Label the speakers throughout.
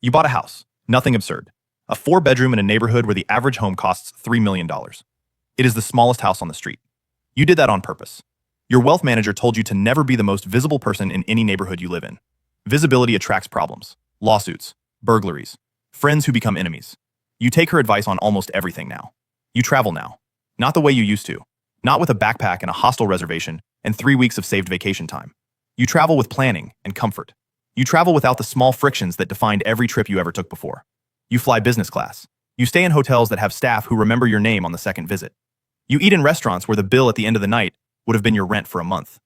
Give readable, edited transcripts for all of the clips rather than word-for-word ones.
Speaker 1: You bought a house. Nothing absurd. A four-bedroom in a neighborhood where the average home costs $3 million. It is the smallest house on the street. You did that on purpose. Your wealth manager told you to never be the most visible person in any neighborhood you live in. Visibility attracts problems, lawsuits, burglaries, friends who become enemies. You take her advice on almost everything now. You travel now. Not the way you used to. Not with a backpack and a hostel reservation and 3 weeks of saved vacation time. You travel with planning and comfort. You travel without the small frictions that defined every trip you ever took before. You fly business class. You stay in hotels that have staff who remember your name on the second visit. You eat in restaurants where the bill at the end of the night would have been your rent for a month.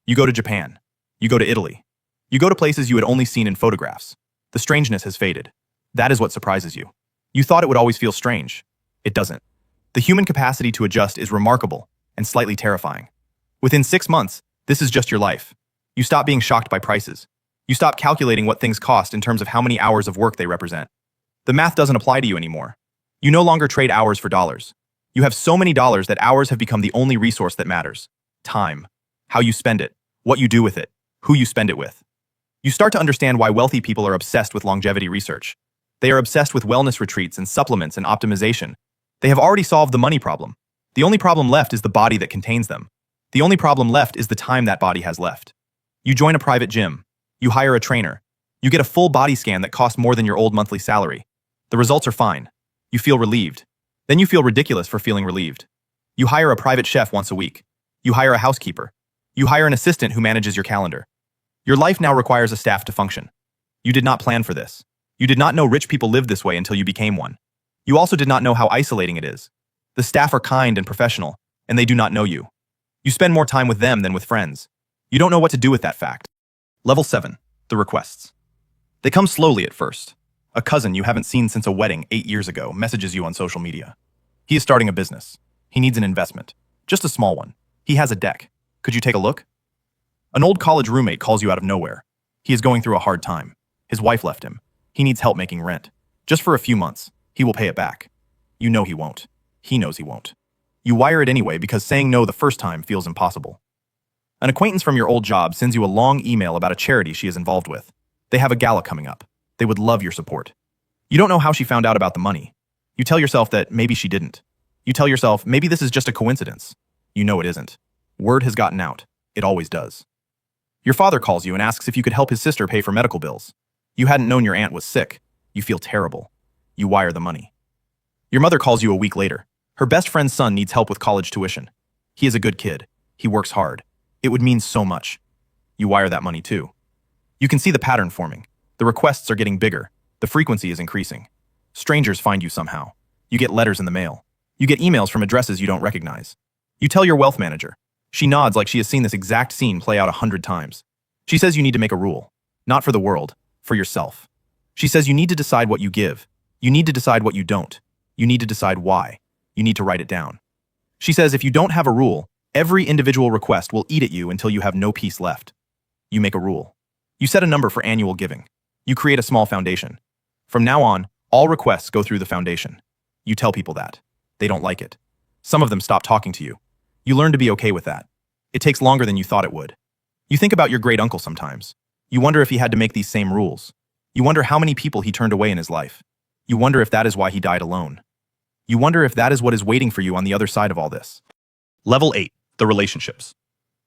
Speaker 1: You go to Japan. You go to Italy. You go to places you had only seen in photographs. The strangeness has faded. That is what surprises you. You thought it would always feel strange. It doesn't. The human capacity to adjust is remarkable and slightly terrifying. Within 6 months, this is just your life. You stop being shocked by prices. You stop calculating what things cost in terms of how many hours of work they represent. The math doesn't apply to you anymore. You no longer trade hours for dollars. You have so many dollars that hours have become the only resource that matters. Time. How you spend it. What you do with it. Who you spend it with. You start to understand why wealthy people are obsessed with longevity research. They are obsessed with wellness retreats and supplements and optimization. They have already solved the money problem. The only problem left is the body that contains them. The only problem left is the time that body has left. You join a private gym. You hire a trainer. You get a full body scan that costs more than your old monthly salary. The results are fine. You feel relieved. Then you feel ridiculous for feeling relieved. You hire a private chef once a week. You hire a housekeeper. You hire an assistant who manages your calendar. Your life now requires a staff to function. You did not plan for this. You did not know rich people lived this way until you became one. You also did not know how isolating it is. The staff are kind and professional, and they do not know you. You spend more time with them than with friends. You don't know what to do with that fact. Level 7. The requests. They come slowly at first. A cousin you haven't seen since a wedding 8 years ago messages you on social media. He is starting a business. He needs an investment. Just a small one. He has a deck. Could you take a look? An old college roommate calls you out of nowhere. He is going through a hard time. His wife left him. He needs help making rent. Just for a few months. He will pay it back. You know he won't. He knows he won't. You wire it anyway because saying no the first time feels impossible. An acquaintance from your old job sends you a long email about a charity she is involved with. They have a gala coming up. They would love your support. You don't know how she found out about the money. You tell yourself that maybe she didn't. You tell yourself maybe this is just a coincidence. You know it isn't. Word has gotten out. It always does. Your father calls you and asks if you could help his sister pay for medical bills. You hadn't known your aunt was sick. You feel terrible. You wire the money. Your mother calls you a week later. Her best friend's son needs help with college tuition. He is a good kid. He works hard. It would mean so much. You wire that money too. You can see the pattern forming. The requests are getting bigger. The frequency is increasing. Strangers find you somehow. You get letters in the mail. You get emails from addresses you don't recognize. You tell your wealth manager. She nods like she has seen this exact scene play out 100 times. She says you need to make a rule. Not for the world, for yourself. She says you need to decide what you give. You need to decide what you don't. You need to decide why. You need to write it down. She says if you don't have a rule, every individual request will eat at you until you have no peace left. You make a rule. You set a number for annual giving. You create a small foundation. From now on, all requests go through the foundation. You tell people that. They don't like it. Some of them stop talking to you. You learn to be okay with that. It takes longer than you thought it would. You think about your great uncle sometimes. You wonder if he had to make these same rules. You wonder how many people he turned away in his life. You wonder if that is why he died alone. You wonder if that is what is waiting for you on the other side of all this. Level 8. The relationships.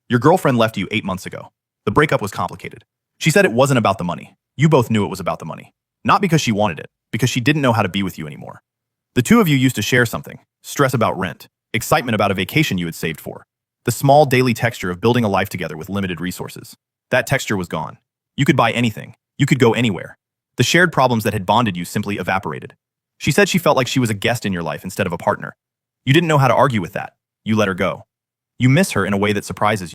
Speaker 1: Your girlfriend left you 8 months ago. The breakup was complicated. She said it wasn't about the money. You both knew it was about the money. Not because she wanted it, because she didn't know how to be with you anymore. The two of you used to share something. Stress about rent. Excitement about a vacation you had saved for. The small daily texture of building a life together with limited resources. That texture was gone. You could buy anything. You could go anywhere. The shared problems that had bonded you simply evaporated. She said she felt like she was a guest in your life instead of a partner. You didn't know how to argue with that. You let her go. You miss her in a way that surprises you.